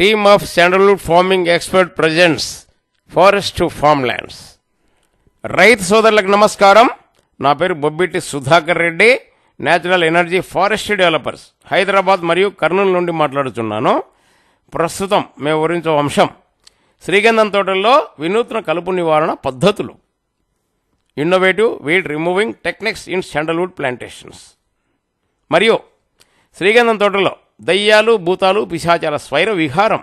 Team of sandalwood farming expert presents forest to farmlands. రైతు సోదరులకు నమస్కారం. నా పేరు Bobbiti Sudhakar Reddy, natural energy forest developers, Hyderabad మరియు కర్నూలు నుండి మాట్లాడుతున్నాను. ప్రస్తుతం మేము వివరించే అంశం శ్రీగంధం తోటల్లో వినూత్న కలుపు నివారణ పద్ధతులు, innovative weed removing techniques in sandalwood plantations. మరియు శ్రీగంధం తోటలో దయ్యాలు, భూతాలు, పిశాచాల స్వైర విహారం,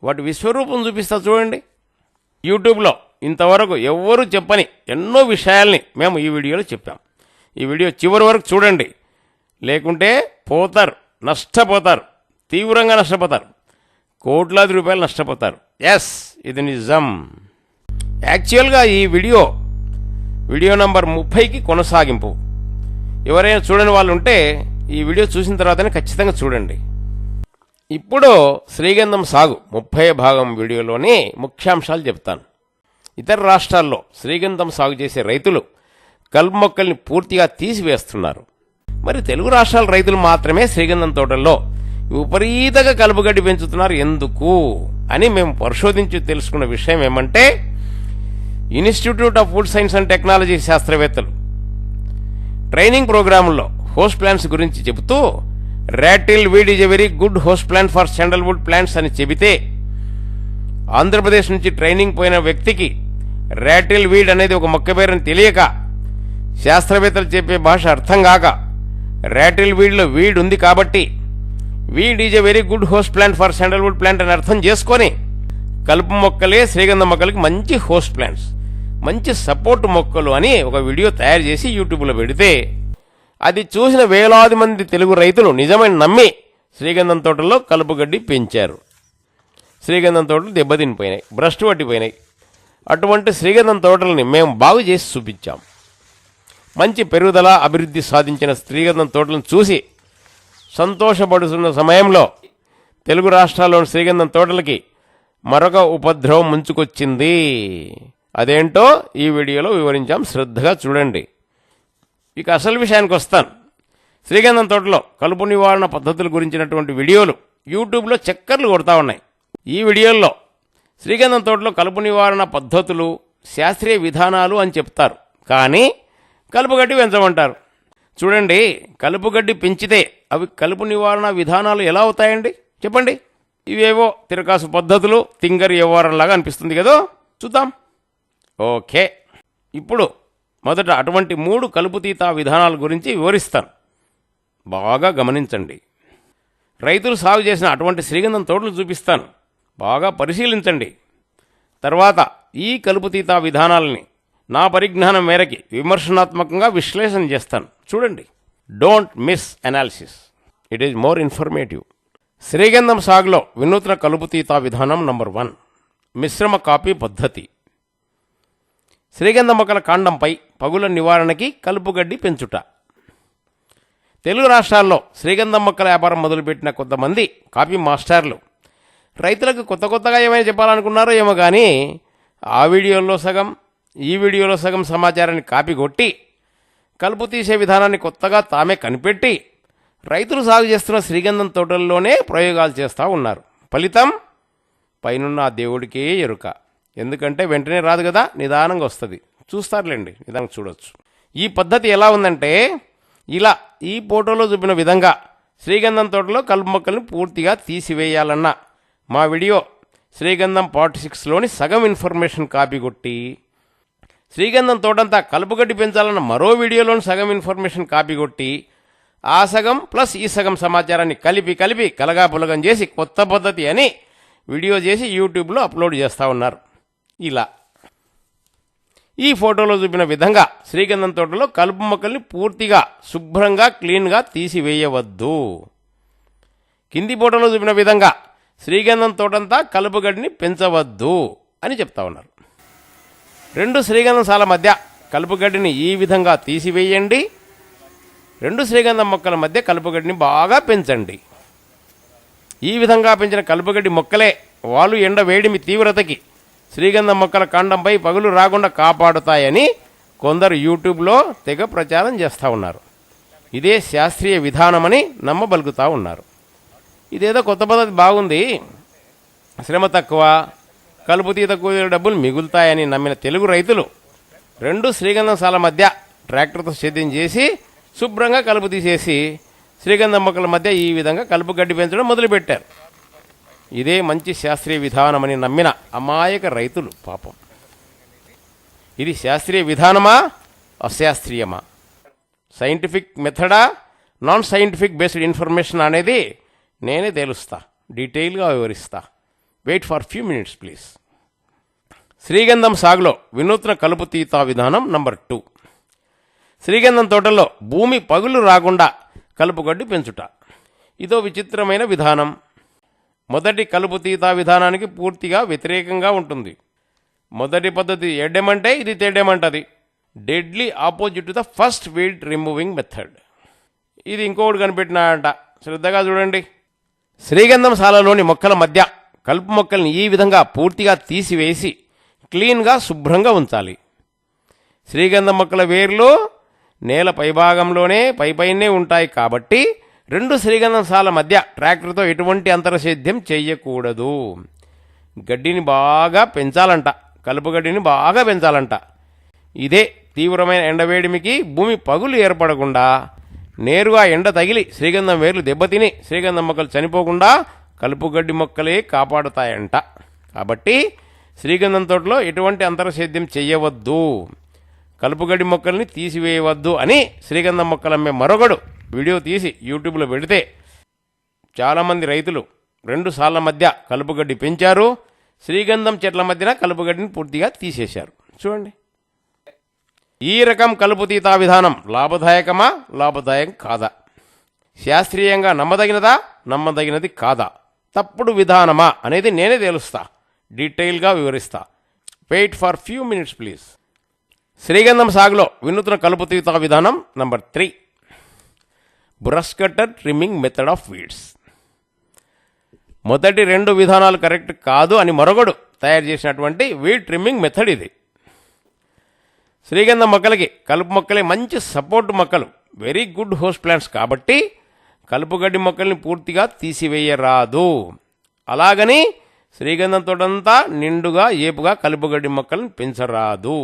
వాటి విశ్వరూపం చూపిస్తా చూడండి. యూట్యూబ్లో ఇంతవరకు ఎవ్వరూ చెప్పని ఎన్నో విషయాల్ని మేము ఈ వీడియోలో చెప్పాం. ఈ వీడియో చివరి వరకు చూడండి, లేకుంటే పోతారు, నష్టపోతారు, తీవ్రంగా నష్టపోతారు, కోట్లాది రూపాయలు నష్టపోతారు. ఎస్, ఇది నిజం. యాక్చువల్గా ఈ వీడియో నంబర్ 30కి కొనసాగింపు. ఎవరైనా చూడని వాళ్ళు ఉంటే ఈ వీడియో చూసిన తర్వాతనే ఖచ్చితంగా చూడండి. ఇప్పుడు శ్రీగంధం సాగు 30వ భాగం వీడియోలోని ముఖ్యాంశాలు చెప్తాను. ఇతర రాష్ట్రాల్లో శ్రీగంధం సాగు చేసే రైతులు కలుపు మొక్కల్ని పూర్తిగా తీసివేస్తున్నారు. మరి తెలుగు రాష్ట్రాల రైతులు మాత్రమే శ్రీగంధం తోటల్లో విపరీతంగా కలుపుగడ్డి పెంచుతున్నారు. ఎందుకు అని మేము పరిశోధించి తెలుసుకున్న విషయం ఏమంటే, institute of food science and technology శాస్త్రవేత్తలు ట్రైనింగ్ ప్రోగ్రాంలో హోస్ట్ ప్లాంట్స్ గురించి చెబుతూ rattle weed is a very good host plant for sandalwood plants అని చెబితే, ఆంధ్రప్రదేశ్ నుంచి ట్రైనింగ్ పోయిన వ్యక్తికి రాటిల్ వీడ్ అనేది ఒక మొక్క పేరని తెలియక, శాస్త్రవేత్తలు చెప్పే భాష అర్థం కాక, రాటిల్ వీడ్లో వీడ్ ఉంది కాబట్టి weed is a very good host plant for sandalwood plant అని అర్థం చేసుకొని, కలుపు మొక్కలే శ్రీగంధం మొక్కలకి మంచి హోస్ట్ ప్లాంట్స్, మంచి సపోర్ట్ మొక్కలు అని ఒక వీడియో తయారు చేసి యూట్యూబ్లో పెడితే, అది చూసిన వేలాది మంది తెలుగు రైతులు నిజమైన నమ్మి శ్రీగంధం తోటల్లో కలుపుగడ్డి పెంచారు. శ్రీగంధం తోటలు దెబ్బతినిపోయినాయి, భ్రష్టు పట్టిపోయినాయి. అటువంటి శ్రీగంధం తోటలని మేము బాగు చేసి చూపించాం. మంచి పెరుగుదల, అభివృద్ధి సాధించిన శ్రీగంధం తోటలను చూసి సంతోషపడుతున్న సమయంలో తెలుగు రాష్ట్రాల్లోని శ్రీగంధం తోటలకి మరొక ఉపద్రవం ముంచుకొచ్చింది. అదేంటో ఈ వీడియోలో వివరించాం, శ్రద్ధగా చూడండి. ఇక అసలు విషయానికి వస్తాను. శ్రీగంధం తోటలో కలుపు నివారణ పద్ధతుల గురించినటువంటి వీడియోలు యూట్యూబ్లో చక్కర్లు కొడతా ఉన్నాయి. ఈ వీడియోల్లో శ్రీగంధం తోటలో కలుపు నివారణ పద్ధతులు, శాస్త్రీయ విధానాలు అని చెప్తారు, కానీ కలుపుగడ్డి పెంచమంటారు. చూడండి, కలుపుగడ్డి పెంచితే అవి కలుపు నివారణ విధానాలు ఎలా అవుతాయండి చెప్పండి. ఇవేవో తిరకాసు పద్ధతులు, తింగరి వ్యవహారంలాగా అనిపిస్తుంది కదా. చూద్దాం. ఓకే, ఇప్పుడు మొదట అటువంటి 3 కలుపుతీత విధానాల గురించి వివరిస్తాను. బాగా గమనించండి. రైతులు సాగు చేసిన అటువంటి శ్రీగంధం తోటలు చూపిస్తాను, బాగా పరిశీలించండి. తర్వాత ఈ కలుపుతీత విధానాలని నా పరిజ్ఞానం మేరకి విమర్శనాత్మకంగా విశ్లేషణ చేస్తాను. చూడండి. Don't miss analysis, it is more informative. శ్రీగంధం సాగులో వినూత్న కలుపుతీత విధానం నంబర్ 1, మిశ్రమ కాపీ పద్ధతి. శ్రీగంధం మొక్కల కాండంపై పగుల నివారణకి కలుపుగడ్డి పెంచుట. తెలుగు రాష్ట్రాల్లో శ్రీగంధం మొక్కల వ్యాపారం మొదలుపెట్టిన కొంతమంది కాపీ మాస్టర్లు రైతులకు కొత్తగా ఏమైనా చెప్పాలనుకున్నారో ఏమో కానీ, ఆ వీడియోలో సగం, ఈ వీడియోలో సగం సమాచారాన్ని కాపీ కొట్టి కలుపు తీసే విధానాన్ని కొత్తగా తామే కనిపెట్టి రైతులు సాగు చేస్తున్న శ్రీగంధం తోటల్లోనే ప్రయోగాలు చేస్తూ ఉన్నారు. ఫలితం పైనున్న ఆ దేవుడికే ఎరుక. ఎందుకంటే వెంటనే రాదు కదా, నిదానంగా వస్తుంది. చూస్తారులేండి, నిదానంగా చూడొచ్చు. ఈ పద్ధతి ఎలా ఉందంటే, ఇలా ఈ ఫోటోలో చూపిన విధంగా శ్రీగంధం తోటలో కలుపు మొక్కల్ని పూర్తిగా తీసివేయాలన్న మా వీడియో శ్రీగంధం పార్ట్ 6లోని సగం ఇన్ఫర్మేషన్ కాపీ కొట్టి, శ్రీగంధం తోటంతా కలుపుగడ్డి పెంచాలన్న మరో వీడియోలోని సగం ఇన్ఫర్మేషన్ కాపీ కొట్టి, ఆ సగం ప్లస్ ఈ సగం సమాచారాన్ని కలిపి కలగాపులగం చేసి కొత్త పద్ధతి అని వీడియో చేసి యూట్యూబ్లో అప్లోడ్ చేస్తూ ఉన్నారు. ఇలా ఈ ఫోటోలో చూపిన విధంగా శ్రీగంధం తోటలో కలుపు మొక్కల్ని పూర్తిగా శుభ్రంగా క్లీన్గా తీసివేయవద్దు. కింది ఫోటోలో చూపిన విధంగా శ్రీగంధం తోటంతా కలుపుగడ్డిని పెంచవద్దు అని చెప్తా ఉన్నారు. 2 శ్రీగంధం సాల మధ్య కలుపుగడ్డిని ఈ విధంగా తీసివేయండి. 2 శ్రీగంధం మొక్కల మధ్య కలుపుగడ్డిని బాగా పెంచండి. ఈ విధంగా పెంచిన కలుపుగడ్డి మొక్కలే వాలు ఎండ వేడిమి తీవ్రతకి శ్రీగంధం మొక్కల కాండంపై పగులు రాకుండా కాపాడుతాయని కొందరు యూట్యూబ్లో తెగ ప్రచారం చేస్తూ ఉన్నారు. ఇదే శాస్త్రీయ విధానమని నమ్మబలుకుతూ ఉన్నారు. ఇదేదో కొత్త పద్ధతి బాగుంది, శ్రమ తక్కువ, కలుపు తీత కూలీల డబ్బులు మిగులుతాయని నమ్మిన తెలుగు రైతులు 2 శ్రీగంధం సాల మధ్య ట్రాక్టర్తో సేద్యం చేసి శుభ్రంగా కలుపు తీసేసి శ్రీగంధం మొక్కల మధ్య ఈ విధంగా కలుపు గడ్డి పెంచడం మొదలుపెట్టారు. ఇదే మంచి శాస్త్రీయ విధానమని నమ్మిన అమాయక రైతులు పాపం. ఇది శాస్త్రీయ విధానమా, అశాస్త్రీయమా, సైంటిఫిక్ మెథడా, నాన్ సైంటిఫిక్ బేస్డ్ ఇన్ఫర్మేషన్ అనేది నేనే తేలుస్తా, డీటెయిల్గా వివరిస్తా. Wait for few minutes please. శ్రీగంధం సాగులో వినూత్న కలుపు తీత విధానం నంబర్ 2. శ్రీగంధం తోటల్లో భూమి పగులు రాకుండా కలుపు గడ్డి పెంచుట. ఇదో విచిత్రమైన విధానం. మొదటి కలుపు తీత విధానానికి పూర్తిగా వ్యతిరేకంగా ఉంటుంది. మొదటి పద్ధతి ఎడ్డెమంటే ఇది తెడ్డెమంటది. Deadly opposite to the first weed removing method. ఇది ఇంకొకటి కనిపెట్టినాడంట, శ్రద్ధగా చూడండి. శ్రీగంధం సాలలోని మొక్కల మధ్య కలుపు మొక్కల్ని ఈ విధంగా పూర్తిగా తీసివేసి క్లీన్గా శుభ్రంగా ఉంచాలి. శ్రీగంధం మొక్కల వేర్లు నేల పైభాగంలోనే పైపైనే ఉంటాయి కాబట్టి 2 శ్రీగంధం సాల మధ్య ట్రాక్టర్తో ఎటువంటి అంతరసేద్యం చెయ్యకూడదు. గడ్డిని బాగా పెంచాలంట, కలుపు గడ్డిని బాగా పెంచాలంట. ఇదే తీవ్రమైన ఎండవేడిమికి భూమి పగులు ఏర్పడకుండా నేరుగా ఎండ తగిలి శ్రీగంధం వేర్లు దెబ్బతిని శ్రీగంధం మొక్కలు చనిపోకుండా కలుపు గడ్డి మొక్కలే కాపాడుతాయంట. కాబట్టి శ్రీగంధం తోటలో ఎటువంటి అంతరసేద్యం చెయ్యవద్దు, కలుపుగడ్డి మొక్కల్ని తీసివేయవద్దు అని శ్రీగంధం మొక్కలమ్మే మరొకడు వీడియో తీసి యూట్యూబ్లో పెడితే చాలామంది రైతులు 2 సార్ల మధ్య కలుపుగడ్డి పెంచారు. శ్రీగంధం చెట్ల మధ్యన కలుపుగడ్డిని పూర్తిగా తీసేశారు. చూడండి, ఈ రకం కలుపు తీత విధానం లాభదాయకమా, లాభదాయకం కాదా, శాస్త్రీయంగా నమ్మదగినదా, నమ్మదగినది కాదా, తప్పుడు విధానమా అనేది నేనే తేలుస్తా, డీటెయిల్గా వివరిస్తా. Wait for few minutes please. శ్రీగంధం సాగులో వినూత్న కలుపు తీత విధానం number 3. Brush cutter trimming method of weeds. మొదటి 2 విధానాలు కరెక్ట్ కాదు అని మరొకడు తయారు చేసినటువంటి వీడ్ ట్రిమ్మింగ్ మెథడ్ ఇది. శ్రీగంధం మొక్కలకి కలుపు మొక్కలే మంచి సపోర్ట్ మొక్కలు, వెరీ గుడ్ హోస్ట్ ప్లాంట్స్ కాబట్టి కలుపుగడ్డి మొక్కల్ని పూర్తిగా తీసివేయరాదు. అలాగని శ్రీగంధం తోటంతా నిండుగా ఏపుగా కలుపుగడ్డి మొక్కల్ని పెంచరాదు.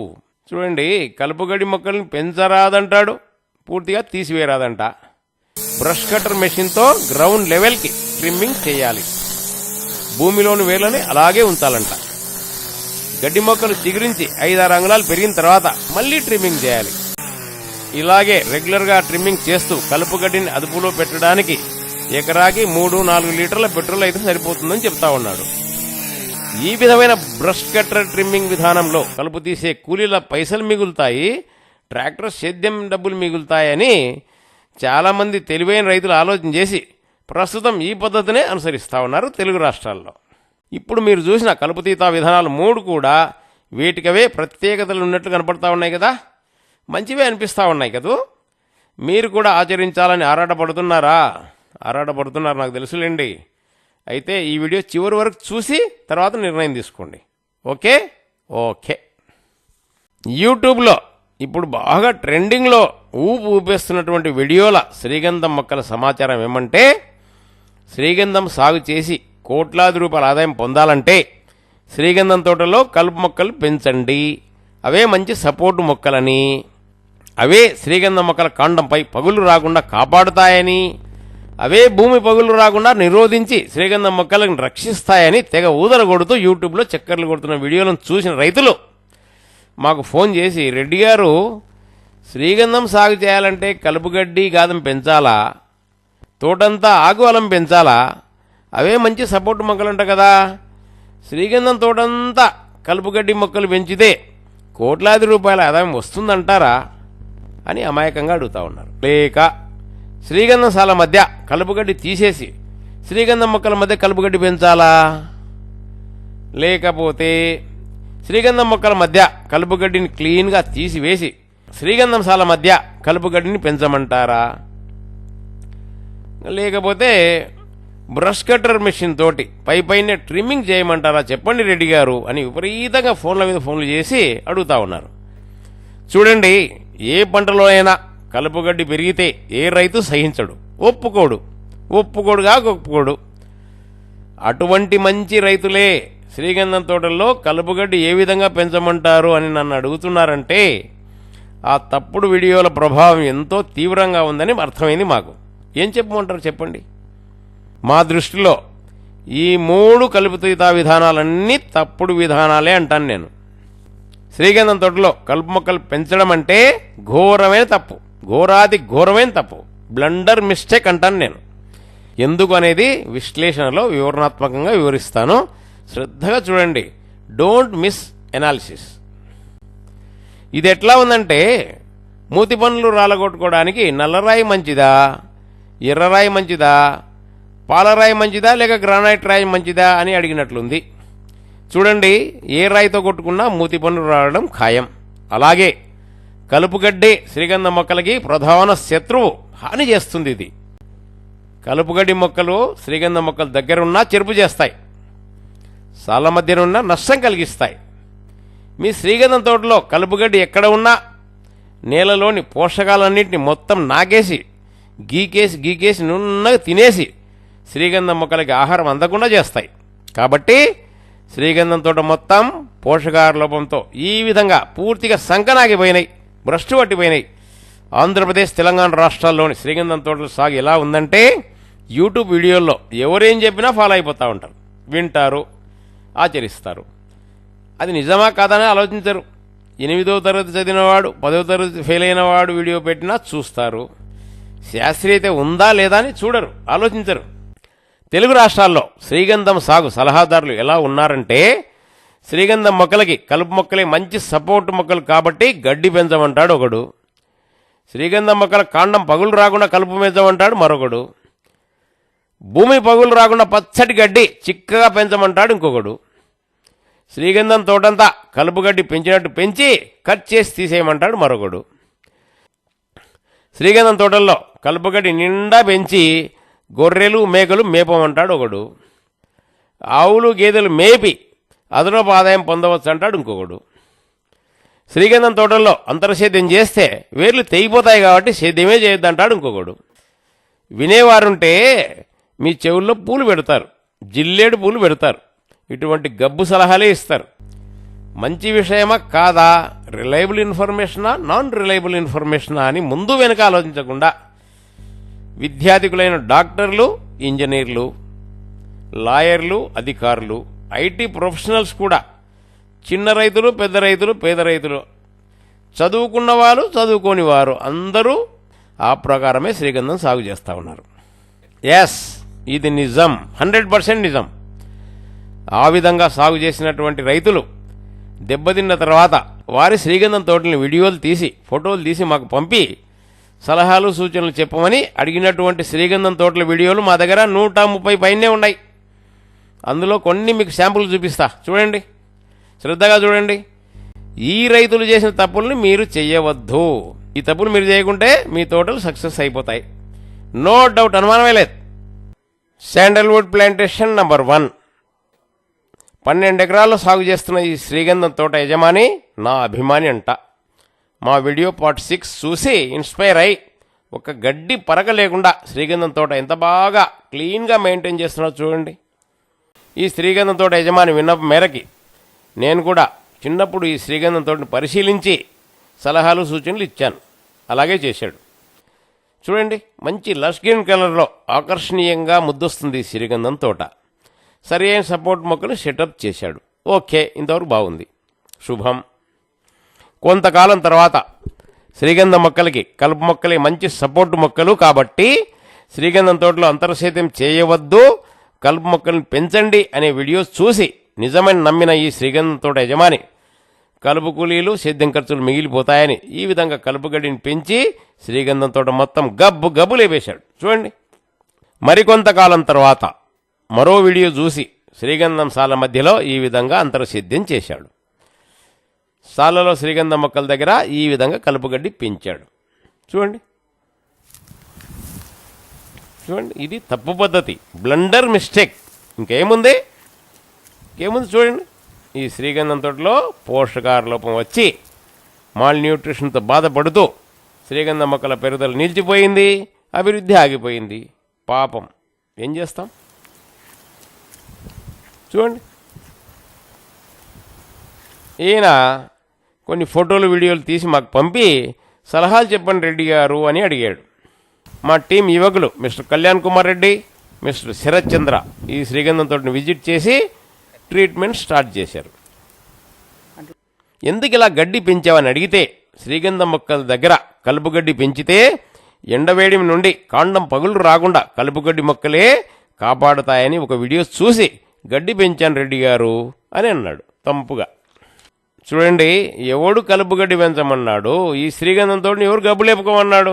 చూడండి, కలుపుగడ్డి మొక్కల్ని పెంచరాదంటాడు, పూర్తిగా తీసివేయరాదంట. బ్రష్ కటర్ మెషిన్తో గ్రౌండ్ లెవెల్కి ట్రిమ్మింగ్ చేయాలి. భూమిలోని వేర్లని అలాగే ఉంచాలంట. గడ్డి మొక్కలు చిగురించి 5-6 అంగుళాలు పెరిగిన తర్వాత మళ్ళీ ట్రిమ్మింగ్ చేయాలి. ఇలాగే రెగ్యులర్గా ట్రిమ్మింగ్ చేస్తూ కలుపు గడ్డిని అదుపులో పెట్టడానికి ఎకరాకి 3-4 లీటర్ల పెట్రోల్ అయితే సరిపోతుందని చెప్తా ఉన్నాడు. ఈ విధమైన బ్రష్ కట్టర్ ట్రిమ్మింగ్ విధానంలో కలుపు తీసే కూలీల పైసలు మిగులుతాయి, ట్రాక్టర్ సేద్యం డబ్బులు మిగులుతాయని చాలామంది తెలివైన రైతులు ఆలోచన చేసి ప్రస్తుతం ఈ పద్ధతినే అనుసరిస్తూ ఉన్నారు తెలుగు రాష్ట్రాల్లో. ఇప్పుడు మీరు చూసిన కలుపు తీత విధానాలు 3 కూడా వీటికవే ప్రత్యేకతలు ఉన్నట్లు కనపడతా ఉన్నాయి కదా, మంచివే అనిపిస్తూ ఉన్నాయి కదూ. మీరు కూడా ఆచరించాలని ఆరాటపడుతున్నారు నాకు తెలుసులేండి. అయితే ఈ వీడియో చివరి వరకు చూసి తర్వాత నిర్ణయం తీసుకోండి. ఓకే. యూట్యూబ్లో ఇప్పుడు బాగా ట్రెండింగ్లో ఊపేస్తున్నటువంటి వీడియోల శ్రీగంధం మొక్కల సమాచారం ఏమంటే, శ్రీగంధం సాగు చేసి కోట్లాది రూపాయల ఆదాయం పొందాలంటే శ్రీగంధం తోటలో కలుపు మొక్కలు పెంచండి, అవే మంచి సపోర్టు మొక్కలని, అవే శ్రీగంధం మొక్కల కాండంపై పగులు రాకుండా కాపాడుతాయని, అవే భూమి పగులు రాకుండా నిరోధించి శ్రీగంధం మొక్కలను రక్షిస్తాయని తెగ ఊదల కొడుతూ యూట్యూబ్లో చక్కర్లు కొడుతున్న వీడియోలను చూసిన రైతులు మాకు ఫోన్ చేసి, రెడ్డి గారు, శ్రీగంధం సాగు చేయాలంటే కలుపుగడ్డి గాదం పెంచాలా, తోటంతా ఆకువలం పెంచాలా, అవే మంచి సపోర్ట్ మొక్కలుంట కదా, శ్రీగంధం తోటంతా కలుపుగడ్డి మొక్కలు పెంచితే కోట్లాది రూపాయల ఆదాయం వస్తుందంటారా అని అమాయకంగా అడుగుతా ఉన్నారు. లేక శ్రీగంధం సాల మధ్య కలుపుగడ్డి తీసేసి శ్రీగంధం మొక్కల మధ్య కలుపుగడ్డి పెంచాలా, లేకపోతే శ్రీగంధం మొక్కల మధ్య కలుపుగడ్డిని క్లీన్గా తీసివేసి శ్రీగంధం సాల మధ్య కలుపుగడ్డిని పెంచమంటారా, లేకపోతే బ్రష్ కట్టర్ మెషిన్ తోటి పైనే ట్రిమ్మింగ్ చేయమంటారా చెప్పండి రెడ్డి గారు అని విపరీతంగా ఫోన్ల మీద ఫోన్లు చేసి అడుగుతా ఉన్నారు. చూడండి, ఏ పంటలో అయినా కలుపుగడ్డి పెరిగితే ఏ రైతు సహించడు, ఒప్పుకోడు. అటువంటి మంచి రైతులే శ్రీగంధం తోటల్లో కలుపుగడ్డి ఏ విధంగా పెంచమంటారు అని నన్ను అడుగుతున్నారంటే ఆ తప్పుడు వీడియోల ప్రభావం ఎంతో తీవ్రంగా ఉందని అర్థమైంది మాకు. ఏం చెప్పమంటారు చెప్పండి. మా దృష్టిలో ఈ 3 కలుపుతీత విధానాలన్నీ తప్పుడు విధానాలే అంటాను నేను. శ్రీగంధం తోటలో కలుపు మొక్కలు పెంచడం అంటే ఘోరమైన తప్పు, ఘోరాది ఘోరమైన తప్పు, బ్లండర్ మిస్టేక్ అంటాను నేను. ఎందుకు అనేది విశ్లేషణలో వివరణాత్మకంగా వివరిస్తాను, శ్రద్ధగా చూడండి. Don't miss analysis. ఇది ఎట్లా ఉందంటే మూతి పనులు రాలగొట్టుకోవడానికి నల్లరాయి మంచిదా, ఎర్రరాయి మంచిదా, పాలరాయి మంచిదా లేక గ్రానైట్ రాయి మంచిదా అని అడిగినట్లుంది. చూడండి, ఏ రాయితో కొట్టుకున్నా మూతి పనులు రావడం ఖాయం. అలాగే కలుపుగడ్డి శ్రీగంధ మొక్కలకి ప్రధాన శత్రువు, హాని చేస్తుంది. ఇది కలుపుగడ్డి మొక్కలు శ్రీగంధ మొక్కల దగ్గరున్నా చెరుపు చేస్తాయి, సాల మధ్యనున్న నష్టం కలిగిస్తాయి. మీ శ్రీగంధం తోటలో కలుపుగడ్డి ఎక్కడ ఉన్నా నేలలోని పోషకాలన్నింటినీ మొత్తం నాకేసి గీకేసి నున్నగా తినేసి శ్రీగంధం మొక్కలకి ఆహారం అందకుండా చేస్తాయి. కాబట్టి శ్రీగంధం తోట మొత్తం పోషకాహార లోపంతో ఈ విధంగా పూర్తిగా సంకనాగిపోయినాయి, భ్రష్టు పట్టిపోయినాయి. ఆంధ్రప్రదేశ్ తెలంగాణ రాష్ట్రాల్లోని శ్రీగంధం తోటల సాగు ఎలా ఉందంటే యూట్యూబ్ వీడియోల్లో ఎవరేం చెప్పినా ఫాలో అయిపోతూ ఉంటారు, వింటారు, ఆచరిస్తారు. అది నిజమా కాదని ఆలోచించరు. 8వ తరగతి చదివినవాడు 10వ తరగతి ఫెయిల్ అయిన వాడు వీడియో పెట్టినా చూస్తారు. శాస్త్రీయత ఉందా లేదా అని చూడరు, ఆలోచించరు. తెలుగు రాష్ట్రాల్లో శ్రీగంధం సాగు సలహాదారులు ఎలా ఉన్నారంటే శ్రీగంధం మొక్కలకి కలుపు మొక్కలే మంచి సపోర్ట్ మొక్కలు కాబట్టి గడ్డి పెంచమంటాడు ఒకడు, శ్రీగంధం మొక్కల కాండం పగులు రాకుండా కలుపు పెంచమంటాడు మరొకడు, భూమి పగులు రాకుండా పచ్చటి గడ్డి చిక్కగా పెంచమంటాడు ఇంకొకడు, శ్రీగంధం తోటంతా కలుపు గడ్డి పెంచినట్టు పెంచి కట్ చేసి తీసేయమంటాడు మరొకడు, శ్రీగంధం తోటల్లో కలుపుగడ్డి నిండా పెంచి గొర్రెలు మేకలు మేపమంటాడు ఒకడు, ఆవులు గేదెలు మేపి అదనపు ఆదాయం పొందవచ్చు అంటాడు ఇంకొకడు. శ్రీగంధం తోటల్లో అంతర్సేద్యం చేస్తే వేర్లు తెగిపోతాయి కాబట్టి సేద్యమే చేయొద్దంటాడు ఇంకొకడు. వినేవారుంటే మీ చెవుల్లో పూలు పెడతారు, జిల్లేడు పూలు పెడతారు, ఇటువంటి గబ్బు సలహాలే ఇస్తారు. మంచి విషయమా కాదా, రిలయబుల్ ఇన్ఫర్మేషనా నాన్ రిలయబుల్ ఇన్ఫర్మేషనా అని ముందు వెనక ఆలోచించకుండా విద్యార్థికులైన డాక్టర్లు, ఇంజనీర్లు, లాయర్లు, అధికారులు, ఐటీ ప్రొఫెషనల్స్ కూడా, చిన్న రైతులు, పెద్ద రైతులు, పేద రైతులు, చదువుకున్న వారు, చదువుకోని వారు అందరూ ఆ ప్రకారమే శ్రీగంధం సాగు చేస్తూ ఉన్నారు. ఎస్, ఇది నిజం, 100% నిజం. ఆ విధంగా సాగు చేసినటువంటి రైతులు దెబ్బతిన్న తర్వాత వారి శ్రీగంధం తోటని వీడియోలు తీసి ఫోటోలు తీసి మాకు పంపి సలహాలు సూచనలు చెప్పమని అడిగినటువంటి శ్రీగంధం తోటల వీడియోలు మా దగ్గర 130 పైనే ఉన్నాయి. అందులో కొన్ని మీకు శాంపుల్ చూపిస్తా, చూడండి, శ్రద్ధగా చూడండి. ఈ రైతులు చేసిన తప్పుల్ని మీరు చేయవద్దు. ఈ తప్పులు మీరు చేయకుంటే మీ తోటలు సక్సెస్ అయిపోతాయి, నో డౌట్, అనుమానమే లేదు. శాండల్వుడ్ ప్లాంటేషన్ నంబర్ 1, 12 ఎకరాల్లో సాగు చేస్తున్న ఈ శ్రీగంధం తోట యజమాని నా అభిమాని అంట. మా వీడియో పార్ట్ 6 చూసి ఇన్స్పైర్ అయి ఒక గడ్డి పరక లేకుండా శ్రీగంధం తోట ఎంత బాగా క్లీన్గా మెయింటైన్ చేస్తున్నారో చూడండి. ఈ శ్రీగంధం తోట యజమాని విన్నపం మేరకి నేను కూడా చిన్నప్పుడు ఈ శ్రీగంధం తోటని పరిశీలించి సలహాలు సూచనలు ఇచ్చాను, అలాగే చేశాడు. చూడండి, మంచి లష్ గ్రీన్ కలర్లో ఆకర్షణీయంగా ముద్దొస్తుంది ఈ శ్రీగంధం తోట. సరి అయిన సపోర్ట్ మొక్కలు సెటప్ చేశాడు. ఓకే, ఇంతవరకు బాగుంది, శుభం. కొంతకాలం తర్వాత శ్రీగంధం మొక్కలకి కలుపు మొక్కలే మంచి సపోర్ట్ మొక్కలు కాబట్టి శ్రీగంధం తోటలో అంతర్సేద్యం చేయవద్దు, కలుపు మొక్కలను పెంచండి అనే వీడియోస్ చూసి నిజమైన నమ్మిన ఈ శ్రీగంధం తోట యజమాని కలుపు కూలీలు, సేద్యం ఖర్చులు మిగిలిపోతాయని ఈ విధంగా కలుపు గడ్డిని పెంచి శ్రీగంధం తోట మొత్తం గబ్బు లేపేశాడు. చూడండి, మరికొంతకాలం తర్వాత మరో వీడియో చూసి శ్రీగంధం సాల మధ్యలో ఈ విధంగా అంతర్సేద్యం చేశాడు. సాలలో శ్రీగంధం మొక్కల దగ్గర ఈ విధంగా కలుపుగడ్డి పెంచాడు. చూడండి, ఇది తప్పు పద్ధతి, బ్లండర్ మిస్టేక్. ఇంకేముంది చూడండి. ఈ శ్రీగంధం తోటలో పోషకాహార లోపం వచ్చి మాల్ న్యూట్రిషన్తో బాధపడుతూ శ్రీగంధం మొక్కల పెరుగుదల నిలిచిపోయింది, అభివృద్ధి ఆగిపోయింది. పాపం, ఏం చేస్తాం. చూడండి. ఈయన కొన్ని ఫోటోలు వీడియోలు తీసి మాకు పంపి సలహాలు చెప్పండి రెడ్డి గారు అని అడిగాడు. మా టీం యువకులు మిస్టర్ కళ్యాణ్ కుమార్ రెడ్డి, మిస్టర్ శరత్ చంద్ర ఈ శ్రీగంధం తోటని విజిట్ చేసి ట్రీట్మెంట్ స్టార్ట్ చేశారు. ఎందుకు ఇలా గడ్డి పెంచావని అడిగితే, శ్రీగంధం మొక్కల దగ్గర కలుపు గడ్డి పెంచితే ఎండవేడిమి నుండి కాండం పగులు రాకుండా కలుపు గడ్డి మొక్కలే కాపాడుతాయని ఒక వీడియో చూసి గడ్డి పెంచాను రెడ్డి గారు అని అన్నాడు తంపుగా. చూడండి, ఎవడు కలుపు గడ్డి పెంచమన్నాడు? ఈ శ్రీగంధంతో ఎవరు గబ్బు లేపుకోమన్నాడు?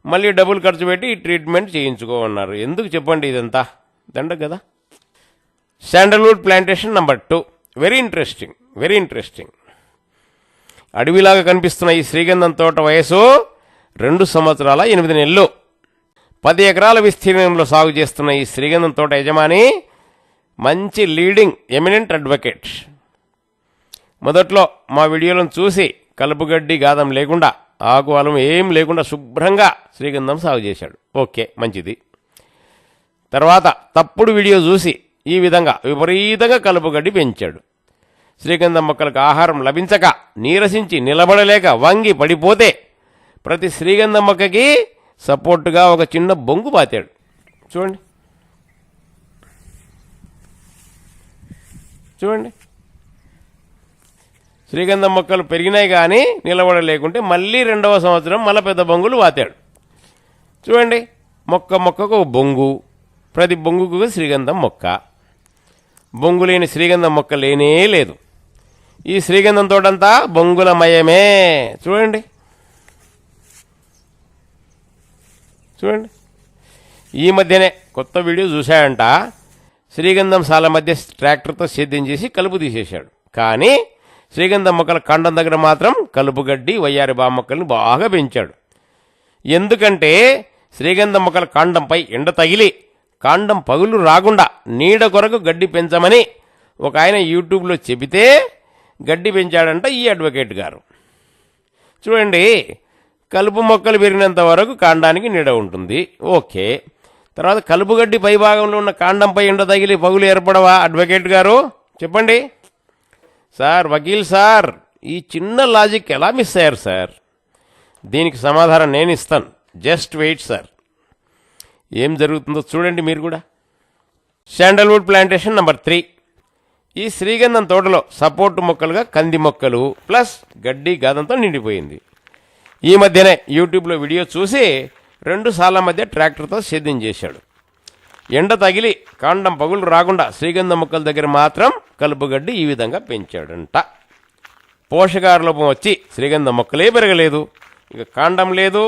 మళ్ళీ డబ్బులు ఖర్చు పెట్టి ఈ ట్రీట్మెంట్ చేయించుకోమన్నారు. ఎందుకు చెప్పండి? ఇదంతా దండ కదా. Sandalwood plantation number 2 very interesting. అడవిలాగా కనిపిస్తున్న ఈ శ్రీగంధం తోట వయసు 2 సంవత్సరాల 8 నెలలు. 10 ఎకరాల విస్తీర్ణంలో సాగు చేస్తున్న ఈ శ్రీగంధం తోట యజమాని మంచి లీడింగ్ ఎమినెంట్ అడ్వకేట్. మొదట్లో మా వీడియోలను చూసి కలుపుగడ్డి గాదం లేకుండా, ఆకు అలం ఏం లేకుండా శుభ్రంగా శ్రీగంధం సాగు చేశాడు. ఓకే, మంచిది. తర్వాత తప్పుడు వీడియో చూసి ఈ విధంగా విపరీతంగా కలుపుగడ్డి పెంచాడు. శ్రీగంధం మొక్కలకు ఆహారం లభించక నీరసించి నిలబడలేక వంగి పడిపోతే ప్రతి శ్రీగంధం మొక్కకి సపోర్టుగా ఒక చిన్న బొంగు పాతాడు. చూడండి, శ్రీగంధం మొక్కలు పెరిగినాయి కానీ నిలబడలేకుంటే మళ్ళీ 2వ సంవత్సరం మళ్ళీ పెద్ద బొంగులు పాతాడు. చూడండి, మొక్కకు ఒక బొంగు, ప్రతి బొంగుకు శ్రీగంధం మొక్క. బొంగు లేని శ్రీగంధం మొక్క లేనే లేదు. ఈ శ్రీగంధం తోటంతా బొంగులమయమే. చూడండి, ఈ మధ్యనే కొత్త వీడియో చూశాడంట. శ్రీగంధం సాల మధ్య ట్రాక్టర్తో సేద్యం చేసి కలుపు తీసేశాడు. కానీ శ్రీగంధం మొక్కల కాండం దగ్గర మాత్రం కలుపుగడ్డి, వయ్యారి బామొక్కల్ని బాగా పెంచాడు. ఎందుకంటే శ్రీగంధం మొక్కల కాండంపై ఎండ తగిలి కాండం పగులు రాకుండా నీడ కొరకు గడ్డి పెంచమని ఒక ఆయన యూట్యూబ్లో చెబితే గడ్డి పెంచాడంట ఈ అడ్వకేట్ గారు. చూడండి, కలుపు మొక్కలు పెరిగినంత వరకు కాండానికి నీడ ఉంటుంది. ఓకే, తర్వాత కలుపు గడ్డి పై భాగంలో ఉన్న కాండంపై ఎండ తగిలి పగులు ఏర్పడవా అడ్వకేట్ గారు? చెప్పండి సార్, వకీల్ సార్, ఈ చిన్న లాజిక్ ఎలా మిస్ అయ్యారు సార్? దీనికి సమాధానం నేను ఇస్తాను. Just wait sir. ఏం జరుగుతుందో చూడండి మీరు కూడా. శాండల్వుడ్ ప్లాంటేషన్ నంబర్ 3 ఈ శ్రీగంధం తోటలో సపోర్టు మొక్కలుగా కంది మొక్కలు ప్లస్ గడ్డి గాదంతో నిండిపోయింది. ఈ మధ్యనే యూట్యూబ్లో వీడియో చూసి 2 సార్ల మధ్య ట్రాక్టర్తో సేద్యం చేశాడు. ఎండ తగిలి కాండం పగులు రాకుండా శ్రీగంధం మొక్కల దగ్గర మాత్రం కలుపుగడ్డి ఈ విధంగా పెంచాడంట. పోషకాహార లోపం వచ్చి శ్రీగంధం మొక్కలే పెరగలేదు. ఇక కాండం లేదు,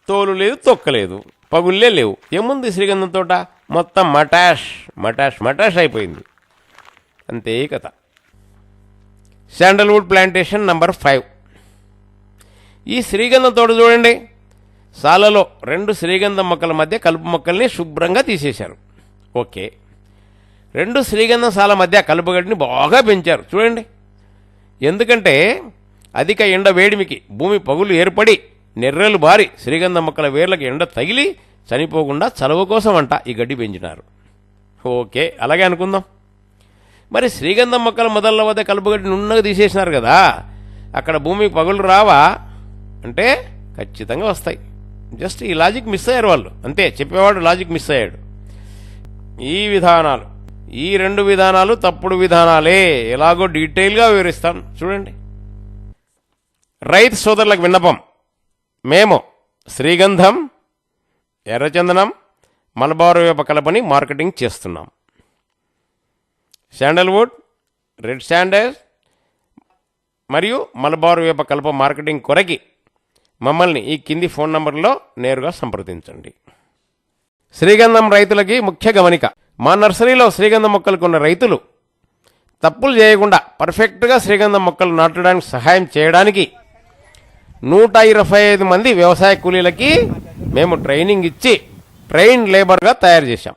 తోలు లేదు, తొక్క లేదు, పగుళ్ళే లేవు. ఏముంది శ్రీగంధం తోట? మొత్తం మటాష్ అయిపోయింది. అంతే కథ. శాండల్వుడ్ ప్లాంటేషన్ నంబర్ 5 ఈ శ్రీగంధం తోట చూడండి, సాలలో 2 శ్రీగంధం మొక్కల మధ్య కలుపు మొక్కల్ని శుభ్రంగా తీసేశారు. ఓకే, 2 శ్రీగంధం సాల మధ్య కలుపుగడ్డిని బాగా పెంచారు. చూడండి, ఎందుకంటే అధిక ఎండ వేడిమికి భూమి పగులు ఏర్పడి నెర్రెలు బారి శ్రీగంధం మొక్కల వేర్లకు ఎండ తగిలి చనిపోకుండా చలవ కోసం అంట ఈ గడ్డి పెంచినారు. ఓకే, అలాగే అనుకుందాం. మరి శ్రీగంధం మొక్కల మొదళ్ళ వద్ద కలుపుగడ్డి నున్నగా తీసేసినారు కదా, అక్కడ భూమికి పగులు రావా అంటే ఖచ్చితంగా వస్తాయి. జస్ట్ ఈ లాజిక్ మిస్ అయ్యారు వాళ్ళు, అంతే. చెప్పేవాడు లాజిక్ మిస్ అయ్యాడు. ఈ 2 విధానాలు తప్పుడు విధానాలే. ఎలాగో డీటెయిల్గా వివరిస్తాను చూడండి. రైతు సోదరులకు విన్నపం, మేము శ్రీగంధం, ఎర్రచందనం, మలబారు వేప కలపని మార్కెటింగ్ చేస్తున్నాం. శాండల్వుడ్, రెడ్ శాండల్ మరియు మలబారు వేప కలప మార్కెటింగ్ కొరకి మమ్మల్ని ఈ కింది ఫోన్ నంబర్లో నేరుగా సంప్రదించండి. శ్రీగంధం రైతులకి ముఖ్య గమనిక, మా నర్సరీలో శ్రీగంధం మొక్కలకు ఉన్న రైతులు తప్పులు చేయకుండా పర్ఫెక్ట్గా శ్రీగంధం మొక్కలు నాటడానికి సహాయం చేయడానికి 125 మంది వ్యవసాయ కూలీలకి మేము ట్రైనింగ్ ఇచ్చి ట్రైన్ లేబర్గా తయారు చేశాం.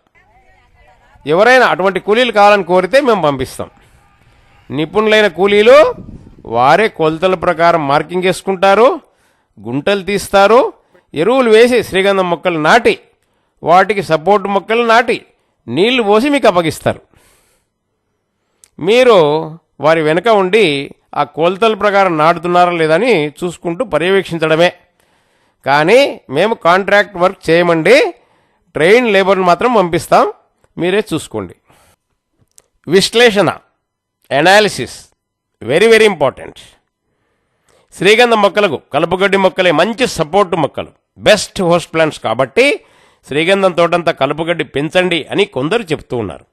ఎవరైనా అటువంటి కూలీలు కావాలని కోరితే మేము పంపిస్తాం. నిపుణులైన కూలీలు వారే కొలతల ప్రకారం మార్కింగ్ చేసుకుంటారు, గుంటలు తీస్తారు, ఎరువులు వేసి శ్రీగంధం మొక్కలు నాటి వాటికి సపోర్ట్ మొక్కలు నాటి నీళ్లు పోసి మీకు అప్పగిస్తారు. మీరు వారి వెనుక ఉండి ఆ కొలతల ప్రకారం నాటుతున్నారా లేదని చూసుకుంటూ పర్యవేక్షించడమే. కానీ మేము కాంట్రాక్ట్ వర్క్ చేయమండి, ట్రైన్ లేబర్ని మాత్రం పంపిస్తాం, మీరే చూసుకోండి. విశ్లేషణ, అనాలిసిస్ వెరీ వెరీ ఇంపార్టెంట్. శ్రీగంధం మొక్కలకు కలుపుగడ్డి మొక్కలే మంచి సపోర్టు మొక్కలు, బెస్ట్ హోస్ట్ ప్లాంట్స్. కాబట్టి శ్రీగంధం తోటంతా కలుపుగడ్డి పెంచండి అని కొందరు చెప్తూ ఉన్నారు.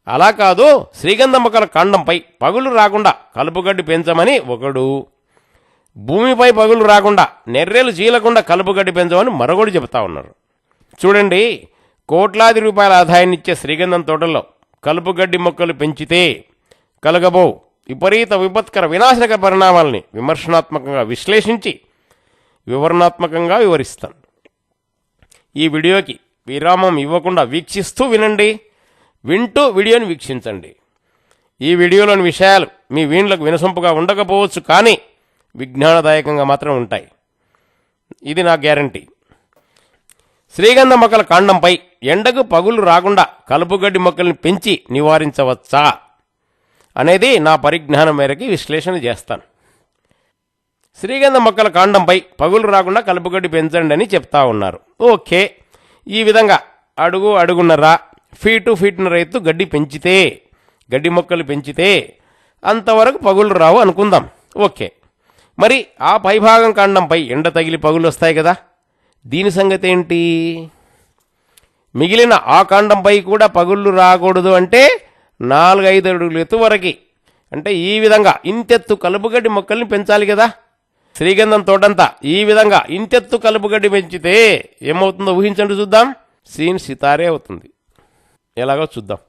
అలా కాదు, శ్రీగంధం మొక్కల కాండంపై పగులు రాకుండా కలుపుగడ్డి పెంచమని ఒకడు, భూమిపై పగులు రాకుండా నెర్రెలు చీలకుండా కలుపుగడ్డి పెంచమని మరొకడు చెబుతా ఉన్నారు. చూడండి, కోట్లాది రూపాయల ఆదాయాన్నిచ్చే శ్రీగంధం తోటల్లో కలుపుగడ్డి మొక్కలు పెంచితే కలగబో విపరీత విపత్కర వినాశనకర పరిణామాలని విమర్శనాత్మకంగా విశ్లేషించి వివరణాత్మకంగా వివరిస్తాను. ఈ వీడియోకి విరామం ఇవ్వకుండా వీక్షిస్తూ వినండి, వింటూ వీడియోని వీక్షించండి. ఈ వీడియోలోని విషయాలు మీ వీణులకు వినసొంపుగా ఉండకపోవచ్చు, కానీ విజ్ఞానదాయకంగా మాత్రం ఉంటాయి. ఇది నా గ్యారంటీ. శ్రీగంధ మొక్కల కాండంపై ఎండకు పగులు రాకుండా కలుపుగడ్డి మొక్కల్ని పెంచి నివారించవచ్చా అనేది నా పరిజ్ఞానం మేరకి విశ్లేషణ చేస్తాను. శ్రీగంధ మొక్కల కాండంపై పగులు రాకుండా కలుపుగడ్డి పెంచండి అని చెప్తా ఉన్నారు. ఓకే, ఈ విధంగా అడుగు అడుగున్నర, ఫీటు ఫీటున్నర ఎత్తు గడ్డి మొక్కలు పెంచితే అంతవరకు పగులు రావు అనుకుందాం. ఓకే, మరి ఆ పైభాగం కాండంపై ఎండ తగిలి పగులు వస్తాయి కదా, దీని సంగతి ఏంటి? మిగిలిన ఆ కాండంపై కూడా పగుళ్ళు రాకూడదు అంటే 4-5 అడుగులు ఎత్తు వరకు, అంటే ఈ విధంగా ఇంతెత్తు కలుపుగడ్డి మొక్కల్ని పెంచాలి కదా. శ్రీగంధం తోటంతా ఈ విధంగా ఇంతెత్తు కలుపుగడ్డి పెంచితే ఏమవుతుందో ఊహించండి, చూద్దాం. సీన్ సితారే అవుతుంది. ఎలాగో చూద్దాం.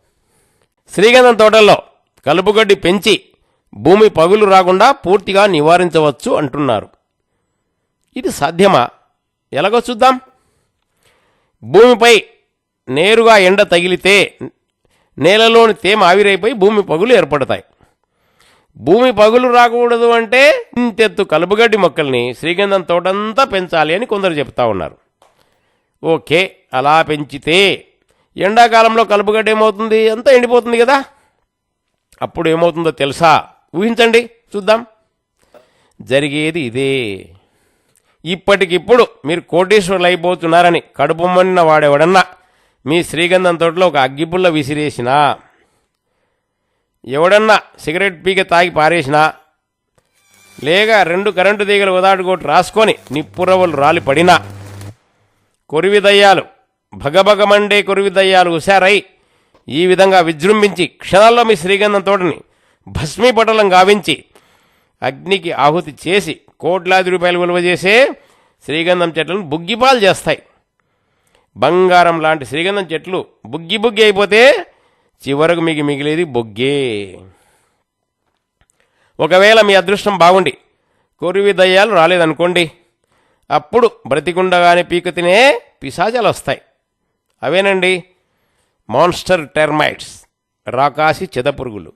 శ్రీగంధం తోటల్లో కలుపుగడ్డి పెంచి భూమి పగులు రాకుండా పూర్తిగా నివారించవచ్చు అంటున్నారు. ఇది సాధ్యమా? ఎలాగో చూద్దాం. భూమిపై నేరుగా ఎండ తగిలితే నేలలోని తేమ ఆవిరైపోయి భూమి పగులు ఏర్పడతాయి. భూమి పగులు రాకూడదు అంటే ఇంతెత్తు కలుపుగడ్డి మొక్కల్ని శ్రీగంధం తోటంతా పెంచాలి అని కొందరు చెప్తా ఉన్నారు. ఓకే, అలా పెంచితే ఎండాకాలంలో కలుపుగడ్డి ఏమవుతుంది? అంతా ఎండిపోతుంది కదా. అప్పుడు ఏమవుతుందో తెలుసా? ఊహించండి, చూద్దాం. జరిగేది ఇదే. ఇప్పటికిప్పుడు మీరు కోటీశ్వరులు అయిపోతున్నారని కడుపుమన్న వాడెవడన్నా మీ శ్రీగంధం తోటలో ఒక అగ్గిపుల్ల విసిరేసినా, ఎవడన్నా సిగరెట్ పీక తాగి పారేసినా, లేక 2 కరెంటు తీగలు ఉదాటుకోటి రాసుకొని నిప్పురవ్వలు రాలి పడినా, కొరివి దయ్యాలు భగభగమండే కొరివి దయ్యాలు హుషారై ఈ విధంగా విజృంభించి క్షణాల్లో మీ శ్రీగంధం తోటని భస్మీపటలం గావించి అగ్నికి ఆహుతి చేసి కోట్లాది రూపాయలు విలువ చేసే శ్రీగంధం చెట్లను బుగ్గిపాలు చేస్తాయి. బంగారం లాంటి శ్రీగంధం చెట్లు బుగ్గి బుగ్గి అయిపోతే చివరకు మీకు మిగిలేది బొగ్గే. ఒకవేళ మీ అదృష్టం బాగుండి కొరివి దయ్యాలు రాలేదనుకోండి, అప్పుడు బ్రతికుండగానే పీక తినే పిశాచాలు వస్తాయి. అవేనండి మాన్స్టర్ టెర్మైట్స్, రాకాసి చెదపురుగులు.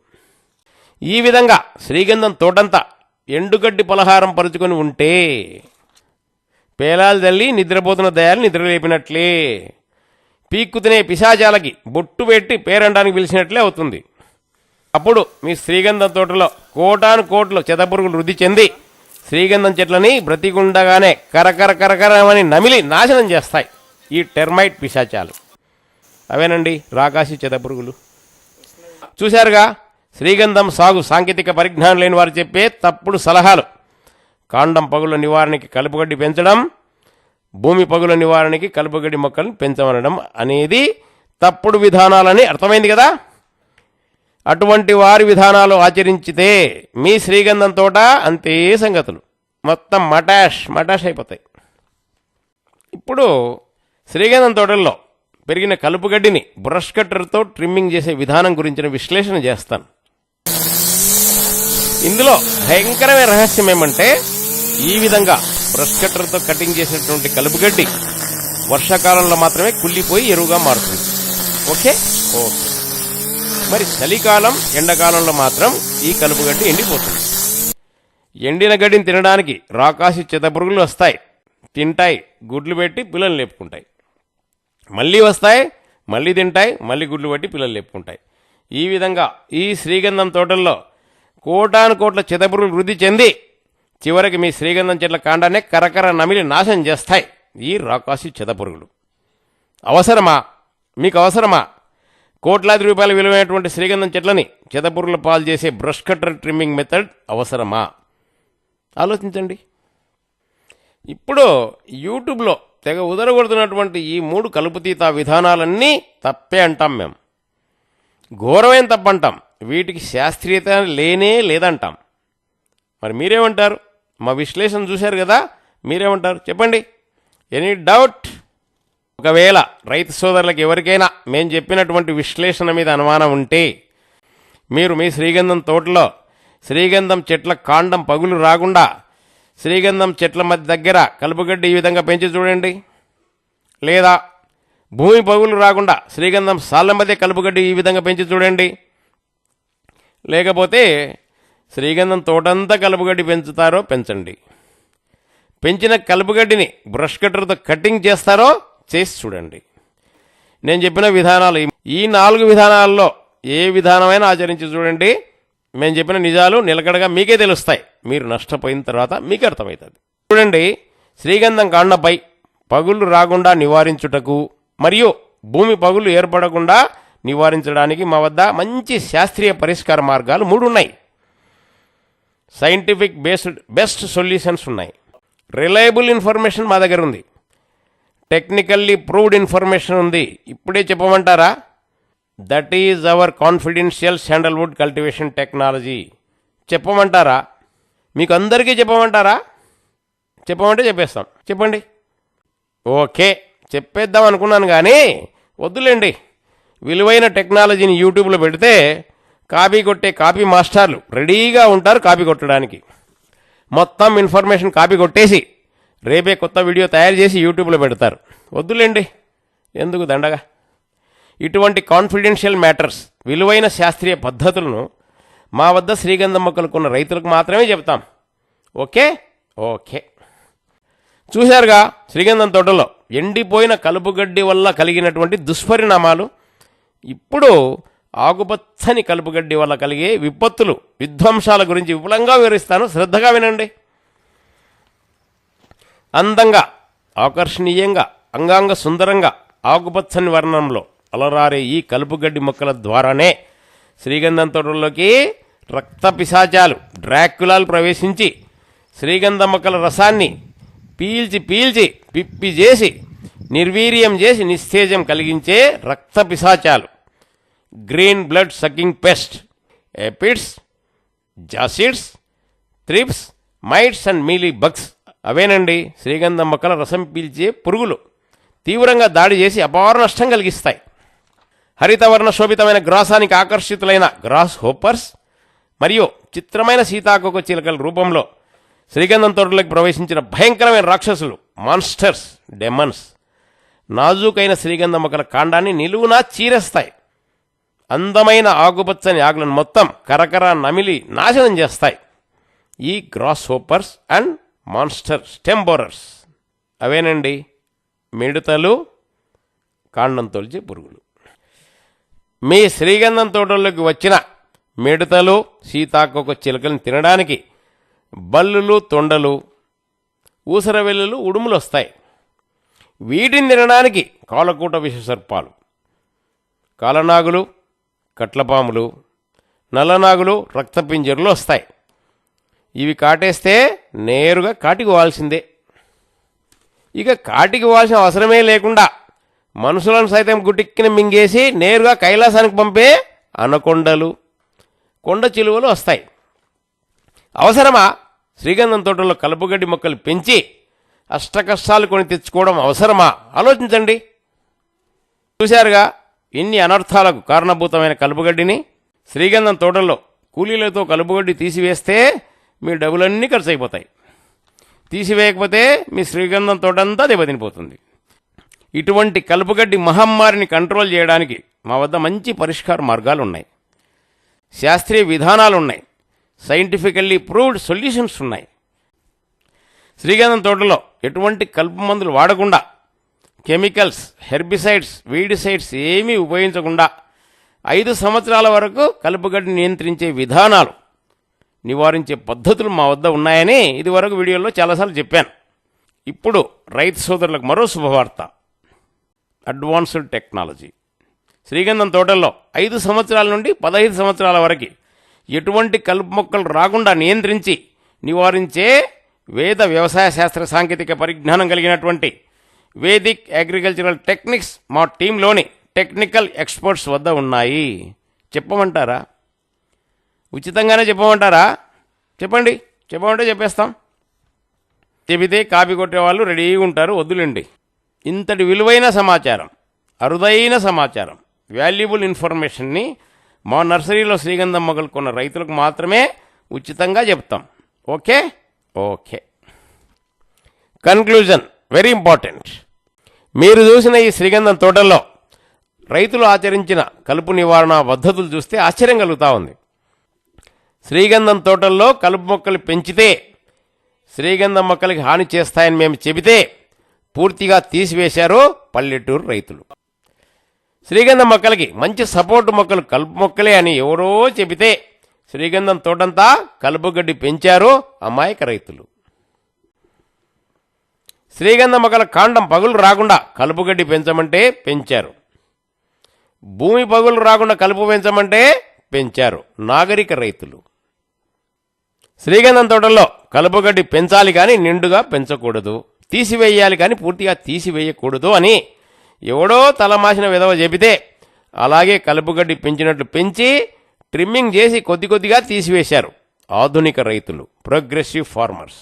ఈ విధంగా శ్రీగంధం తోటంతా ఎండుగడ్డి పలహారం పరుచుకొని ఉంటే పేలాలు తల్లి నిద్రపోతున్న దయాలు నిద్రలేపినట్లే, పీక్కు తినే పిశాచాలకి బొట్టు పెట్టి పేరండానికి పిలిచినట్లే అవుతుంది. అప్పుడు మీ శ్రీగంధం తోటలో కోటాను కోట్లు చెదపురుగులు వృద్ధి చెంది శ్రీగంధం చెట్లని బ్రతికుండగానే కరకరమని నమిలి నాశనం చేస్తాయి ఈ టెర్మైట్ పిశాచాలు. అవేనండి రాకాసి చెదపురుగులు. చూశారుగా, శ్రీగంధం సాగు సాంకేతిక పరిజ్ఞానం లేని వారు చెప్పే తప్పుడు సలహాలు. కాండం పగుల నివారణకి కలుపుగడ్డి పెంచడం, భూమి పగుల నివారణకి కలుపుగడ్డి మొక్కలను పెంచమనడం అనేది తప్పుడు విధానాలని అర్థమైంది కదా. అటువంటి వారి విధానాలు ఆచరించితే మీ శ్రీగంధం తోట అంతే సంగతులు, మొత్తం మటాష్ అయిపోతాయి. ఇప్పుడు శ్రీగంధం తోటల్లో పెరిగిన కలుపుగడ్డిని బ్రష్ కట్టర్తో ట్రిమ్మింగ్ చేసే విధానం గురించిన విశ్లేషణ చేస్తాను. ఇందులో భయంకరమైన రహస్యం ఏమంటే, ఈ విధంగా బ్రష్ కట్టర్తో కటింగ్ చేసేటువంటి కలుపుగడ్డి వర్షాకాలంలో మాత్రమే కుళ్ళిపోయి ఎరువుగా మారుతుంది. ఓకే, మరి చలికాలం ఎండాకాలంలో మాత్రం ఈ కలుపుగడ్డి ఎండిపోతుంది. ఎండిన గడ్డిని తినడానికి రాకాసి చెదపురుగులు వస్తాయి, తింటాయి, గుడ్లు పెట్టి పిల్లలు లేపుకుంటాయి. మళ్ళీ వస్తాయి, మళ్ళీ తింటాయి, మళ్ళీ గుడ్లు పెట్టి పిల్లలు లేపుకుంటాయి. ఈ విధంగా ఈ శ్రీగంధం తోటల్లో కోటాను కోట్ల చితపురుగులు వృద్ధి చెంది చివరికి మీ శ్రీగంధం చెట్ల కాండాన్ని కరకర నమిలి నాశనం చేస్తాయి ఈ రాకాసి చితపురుగులు. అవసరమా? మీకు అవసరమా? కోట్లాది రూపాయల విలువైనటువంటి శ్రీగంధం చెట్లని చితపురుగుల పాలు చేసే బ్రష్ కట్టర్ ట్రిమ్మింగ్ మెథడ్ అవసరమా? ఆలోచించండి. ఇప్పుడు యూట్యూబ్లో తెగ ఉదరగొడుతున్నటువంటి ఈ 3 కలుపుతీత విధానాలన్నీ తప్పే అంటాం మేము. ఘోరమైన తప్పంటాం. వీటికి శాస్త్రీయత లేనే లేదంటాం. మరి మీరేమంటారు? మా విశ్లేషణ చూశారు కదా, మీరేమంటారు చెప్పండి. Any doubt? ఒకవేళ రైతు సోదరులకు ఎవరికైనా మేము చెప్పినటువంటి విశ్లేషణ మీద అనుమానం ఉంటే మీరు మీ శ్రీగంధం తోటలో శ్రీగంధం చెట్ల కాండం పగులు రాకుండా శ్రీగంధం చెట్ల మధ్య దగ్గర కలుపుగడ్డి ఈ విధంగా పెంచి చూడండి. లేదా భూమి పగులు రాకుండా శ్రీగంధం సాళ్ళ మధ్య కలుపుగడ్డి ఈ విధంగా పెంచి చూడండి. లేకపోతే శ్రీగంధం తోటంతా కలుపుగడ్డి పెంచుతారో పెంచండి. పెంచిన కలుపుగడ్డిని బ్రష్ కట్టర్తో కటింగ్ చేస్తారో చేసి చూడండి. నేను చెప్పిన విధానాలు ఈ 4 విధానాల్లో ఏ విధానమైనా ఆచరించి చూడండి. మేము చెప్పిన నిజాలు నిలకడగా మీకే తెలుస్తాయి. మీరు నష్టపోయిన తర్వాత మీకు అర్థమవుతుంది. చూడండి, శ్రీగంధం కాండంపై పగుళ్ళు రాకుండా నివారించుటకు మరియు భూమి పగులు ఏర్పడకుండా నివారించడానికి మా వద్ద మంచి శాస్త్రీయ పరిష్కార మార్గాలు 3 ఉన్నాయి. సైంటిఫిక్ బెస్ట్ సొల్యూషన్స్ ఉన్నాయి. రిలయబుల్ ఇన్ఫర్మేషన్ మా దగ్గర ఉంది. టెక్నికల్లీ ప్రూవ్డ్ ఇన్ఫర్మేషన్ ఉంది. ఇప్పుడే చెప్పమంటారా? That is our confidential sandalwood cultivation technology. చెప్పమంటారా? మీకు అందరికీ చెప్పమంటారా? చెప్పమంటే చెప్పేస్తాం. చెప్పండి. ఓకే, చెప్పేద్దాం అనుకున్నాను కానీ వద్దులేండి. విలువైన టెక్నాలజీని యూట్యూబ్లో పెడితే కాపీ కొట్టే కాపీ మాస్టర్లు రెడీగా ఉంటారు కాపీ కొట్టడానికి. మొత్తం ఇన్ఫర్మేషన్ కాపీ కొట్టేసి రేపే కొత్త వీడియో తయారు చేసి యూట్యూబ్లో పెడతారు. వద్దులేండి, ఎందుకు దండగా. ఇటువంటి కాన్ఫిడెన్షియల్ మ్యాటర్స్, విలువైన శాస్త్రీయ పద్ధతులను మా వద్ద శ్రీగంధం మొక్కలుకున్న రైతులకు మాత్రమే చెప్తాం. Okay okay. చూశారుగా శ్రీగంధం తోటలో ఎండిపోయిన కలుపుగడ్డి వల్ల కలిగినటువంటి దుష్పరిణామాలు. ఇప్పుడు ఆకుపచ్చని కలుపుగడ్డి వల్ల కలిగే విపత్తులు, విధ్వంసాల గురించి విపులంగా వివరిస్తాను. శ్రద్ధగా వినండి. అందంగా, ఆకర్షణీయంగా, అంగాంగ సుందరంగా ఆకుపచ్చని వర్ణంలో అలరారే ఈ కలుపుగడ్డి మొక్కల ద్వారానే శ్రీగంధం తోటల్లోకి రక్త పిశాచాలు, డ్రాక్యులాలు ప్రవేశించి శ్రీగంధం మొక్కల రసాన్ని పీల్చి పిప్పి చేసి నిర్వీర్యం చేసి నిస్తేజం కలిగించే రక్త పిశాచాలు, green blood sucking pest, aphids, jassids, thrips, mites and mealy bugs అవేనండి శ్రీగంధం మొక్కల రసం పీల్చే పురుగులు. తీవ్రంగా దాడి చేసి అపార నష్టం కలిగిస్తాయి. హరితవర్ణ శోభితమైన గ్రాసానికి ఆకర్షితులైన గ్రాస్ హోపర్స్ మరియు చిత్రమైన సీతాకోక చిలుకల రూపంలో శ్రీగంధం తోటలోకి ప్రవేశించిన భయంకరమైన రాక్షసులు, మాన్స్టర్స్, డెమన్స్ నాజూకైన శ్రీగంధం మొక్కల కాండాన్ని నిలువునా చీరేస్తాయి. అందమైన ఆకుపచ్చని ఆకులను మొత్తం కరకర నమిలి నాశనం చేస్తాయి ఈ grasshoppers and monster stem borers. అవేనండి మిడతలు, కాండం తొలిచే పురుగులు. మీ శ్రీగంధం తోటల్లోకి వచ్చిన మిడతలు, సీతాకోక చిలుకలను తినడానికి బల్లులు, తొండలు, ఊసరవెల్లులు, ఉడుములు వస్తాయి. వీటిని తినడానికి కాలకూట విషసర్పాలు, కాలనాగులు, కట్లపాములు, నల్లనాగులు, రక్తపింజరులు వస్తాయి. ఇవి కాటేస్తే నేరుగా కాటికి పోవాల్సిందే. ఇక కాటికి పోవాల్సిన అవసరమే లేకుండా మనుషులను సైతం గుటిక్కిన మింగేసి నేరుగా కైలాసానికి పంపే అనకొండలు, కొండ చిలువలు వస్తాయి. అవసరమా శ్రీగంధం తోటలో కలుపుగడ్డి మొక్కలు పెంచి అష్టకష్టాలు కొని తెచ్చుకోవడం అవసరమా? ఆలోచించండి. చూశారుగా ఇన్ని అనర్థాలకు కారణభూతమైన కలుపుగడ్డిని. శ్రీగంధం తోటల్లో కూలీలతో కలుపుగడ్డి తీసివేస్తే మీ డబ్బులన్నీ ఖర్చు అయిపోతాయి. తీసివేయకపోతే మీ శ్రీగంధం తోటంతా దెబ్బతినిపోతుంది. ఇటువంటి కలుపుగడ్డి మహమ్మారిని కంట్రోల్ చేయడానికి మా వద్ద మంచి పరిష్కార మార్గాలు ఉన్నాయి. శాస్త్రీయ విధానాలు ఉన్నాయి. సైంటిఫికల్లీ ప్రూవ్డ్ సొల్యూషన్స్ ఉన్నాయి. శ్రీగంధం తోటలో ఎటువంటి కలుపు మందులు వాడకుండా, కెమికల్స్, హెర్బిసైడ్స్, వీడిసైడ్స్ ఏమీ ఉపయోగించకుండా 5 సంవత్సరాల వరకు కలుపుగడ్డి నియంత్రించే విధానాలు, నివారించే పద్ధతులు మా వద్ద ఉన్నాయని ఇదివరకు వీడియోలో చాలాసార్లు చెప్పాను. ఇప్పుడు రైతు సోదరులకు మరో శుభవార్త. Advanced technology. శ్రీగంధం తోటల్లో 5 సంవత్సరాల నుండి 15 సంవత్సరాల వరకు ఎటువంటి కలుపు మొక్కలు రాకుండా నియంత్రించి నివారించే వేద వ్యవసాయ శాస్త్ర సాంకేతిక పరిజ్ఞానం కలిగినటువంటి వేదిక్ అగ్రికల్చరల్ టెక్నిక్స్ మా టీంలోని టెక్నికల్ ఎక్స్పర్ట్స్ వద్ద ఉన్నాయి. చెప్పమంటారా? ఉచితంగానే చెప్పమంటారా? చెప్పండి. చెప్పమంటే చెప్పేస్తాం. చెబితే కాపీ కొట్టేవాళ్ళు రెడీగా ఉంటారు. వద్దులేండి. ఇంతటి విలువైన సమాచారం, అరుదైన సమాచారం, వాల్యుబుల్ ఇన్ఫర్మేషన్ని మా నర్సరీలో శ్రీగంధం మొక్కలు కొన్న రైతులకు మాత్రమే ఉచితంగా చెప్తాం. ఓకే. Conclusion very important. మీరు చూసిన ఈ శ్రీగంధం తోటల్లో రైతులు ఆచరించిన కలుపు నివారణ పద్ధతులు చూస్తే ఆశ్చర్యం కలుగుతూ ఉంది. శ్రీగంధం తోటల్లో కలుపు మొక్కలు పెంచితే శ్రీగంధం మొక్కలకి హాని చేస్తాయని మేము చెబితే పూర్తిగా తీసివేశారు పల్లెటూరు రైతులు. శ్రీగంధం మొక్కలకి మంచి సపోర్టు మొక్కలు కలుపు మొక్కలే అని ఎవరో చెబితే శ్రీగంధం తోటంతా కలుపుగడ్డి పెంచారు అమాయక రైతులు. శ్రీగంధం మొక్కల కాండం పగులు రాకుండా కలుపుగడ్డి పెంచమంటే పెంచారు. భూమి పగులు రాకుండా కలుపు పెంచమంటే పెంచారు నాగరిక రైతులు. శ్రీగంధం తోటల్లో కలుపుగడ్డి పెంచాలి కానీ నిండుగా పెంచకూడదు, తీసివేయాలి కానీ పూర్తిగా తీసివేయకూడదు అని ఎవడో తలమాసిన విధవ చెబితే అలాగే కలుపుగడ్డి పెంచినట్లు పెంచి ట్రిమ్మింగ్ చేసి కొద్ది కొద్దిగా తీసివేశారు ఆధునిక రైతులు, ప్రోగ్రెసివ్ ఫార్మర్స్.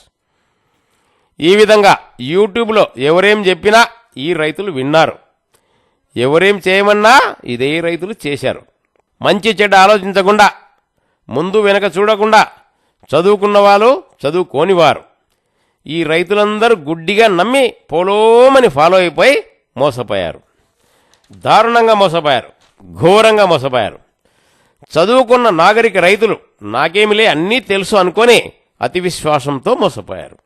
ఈ విధంగా యూట్యూబ్లో ఎవరేం చెప్పినా ఈ రైతులు విన్నారు, ఎవరేం చేయమన్నా ఇదే రైతులు చేశారు. మంచి చెడ్డ ఆలోచించకుండా, ముందు వెనక చూడకుండా చదువుకున్న వాళ్ళు, చదువుకోనివారు ఈ రైతులందరూ గుడ్డిగా నమ్మి పోలోమని ఫాలో అయిపోయి మోసపోయారు. దారుణంగా మోసపోయారు, ఘోరంగా మోసపోయారు. చదువుకున్న నాగరిక రైతులు నాకేమిలే అన్నీ తెలుసు అనుకొని అతి విశ్వాసంతో మోసపోయారు.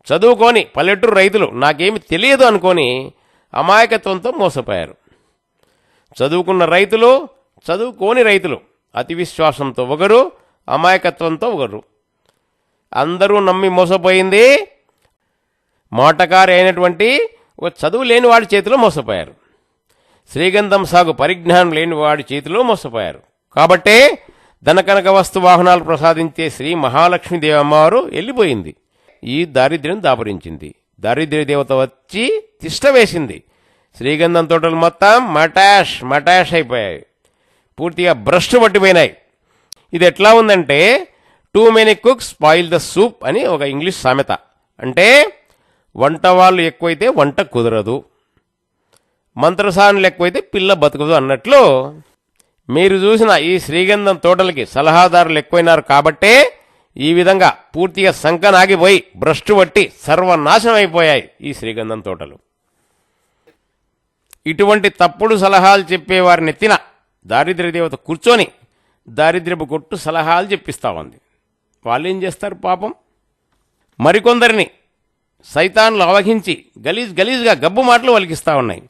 చదువుకొని పల్లెటూరు రైతులు నాకేమి తెలియదు అనుకొని అమాయకత్వంతో మోసపోయారు. చదువుకున్న రైతులు, చదువుకోని రైతులు అతి విశ్వాసంతో ఒకరు, అమాయకత్వంతో ఒకరు. అందరూ నమ్మి మోసపోయింది మాటకారి అయినటువంటి ఒక చదువు లేని వాడి చేతిలో మోసపోయారు. శ్రీగంధం సాగు పరిజ్ఞానం లేని వాడి చేతిలో మోసపోయారు. కాబట్టే ధనకనక వస్తు వాహనాలు ప్రసాదించే శ్రీ మహాలక్ష్మీదేవి అమ్మవారు వెళ్ళిపోయింది. ఈ దారిద్ర్యం దాపరించింది. దారిద్ర్య దేవత వచ్చి తిష్ట వేసింది. శ్రీగంధం తోటలు మొత్తం మటాష్ అయిపోయాయి, పూర్తిగా భ్రష్టు పట్టిపోయినాయి. ఇది ఎట్లా ఉందంటే too many cooks spoil the soup అని ఒక ఇంగ్లీష్ సామెత. అంటే వంట వాళ్ళు ఎక్కువైతే వంట కుదరదు, మంత్రసానులు ఎక్కువైతే పిల్ల బతకదు అన్నట్లు మీరు చూసిన ఈ శ్రీగంధం తోటలకి సలహాదారులు ఎక్కువైనారు. కాబట్టే ఈ విధంగా పూర్తిగా సంకనాగిపోయి భ్రష్టు పట్టి సర్వనాశనం అయిపోయాయి ఈ శ్రీగంధం తోటలు. ఇటువంటి తప్పుడు సలహాలు చెప్పేవారి నెత్తిన దారిద్ర్య దేవత కూర్చొని దారిద్ర్యపు కొట్టు సలహాలు చెప్పిస్తా ఉంది. వాళ్ళు ఏం చేస్తారు పాపం? మరికొందరిని సైతాన్లు అవహించి గలీజ్గా గబ్బు మాటలు వలికిస్తూ ఉన్నాయి.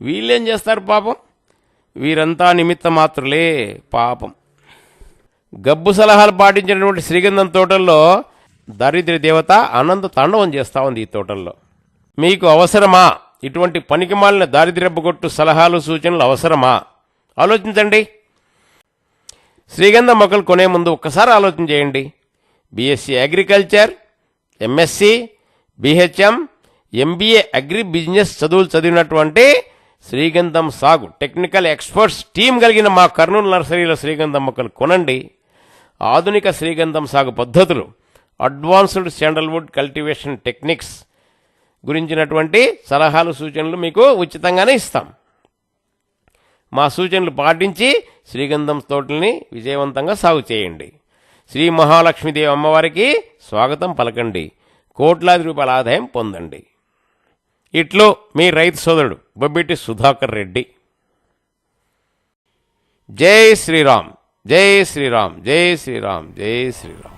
వీళ్ళేం చేస్తారు పాపం? వీరంతా నిమిత్త మాత్రులే పాపం. గబ్బు సలహాలు పాటించినటువంటి శ్రీగంధం తోటల్లో దారిద్ర్య దేవత ఆనంద తాండవం చేస్తూ ఉంది ఈ తోటల్లో. మీకు అవసరమా ఇటువంటి పనికిమాలిన దారిద్ర్యపు కొట్టు సలహాలు, సూచనలు అవసరమా? ఆలోచించండి. శ్రీగంధం మొక్కలు కొనే ముందు ఒక్కసారి ఆలోచన చేయండి. BSc agriculture, MSc, BHM, MBA agri business చదువులు చదివినటువంటి శ్రీగంధం సాగు టెక్నికల్ ఎక్స్పర్ట్స్ టీం కలిగిన మా కర్నూలు నర్సరీలో శ్రీగంధం మొక్కలు కొనండి. ఆధునిక శ్రీగంధం సాగు పద్ధతులు, అడ్వాన్స్డ్ శాండల్వుడ్ కల్టివేషన్ టెక్నిక్స్ గురించినటువంటి సలహాలు, సూచనలు మీకు ఉచితంగానే ఇస్తాం. మా సూచనలు పాటించి శ్రీగంధం తోటల్ని విజయవంతంగా సాగు చేయండి. శ్రీ మహాలక్ష్మీదేవి అమ్మవారికి స్వాగతం పలకండి. కోట్లాది రూపాయల ఆదాయం పొందండి. ఇట్లో మీ రైతు సోదరుడు బొబ్బిటి సుధాకర్ రెడ్డి. జై శ్రీరామ్, జై శ్రీరామ్, జై శ్రీరామ్, జై శ్రీరామ్.